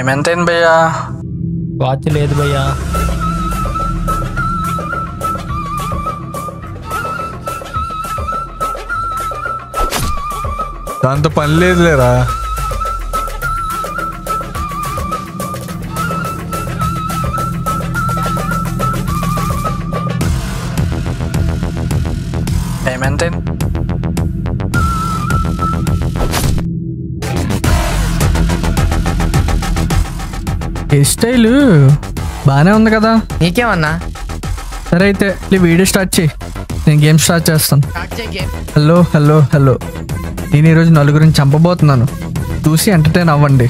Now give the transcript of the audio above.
Time ఎంతైంది భయ్యా? Watch లేదు భయ్యా. దాంతో పని లేదులేరా. టైం ఎంతైంది? హెయిర్ స్టైల్ బాగానే ఉంది కదా. నీకేమన్నా? సరే అయితే వీడియో స్టార్ట్ చేయి, నేను గేమ్ స్టార్ట్ చేస్తాను. హలో హలో హలో, నేను ఈరోజు నలుగురిని చంపబోతున్నాను, చూసి ఎంటర్టైన్ అవ్వండి.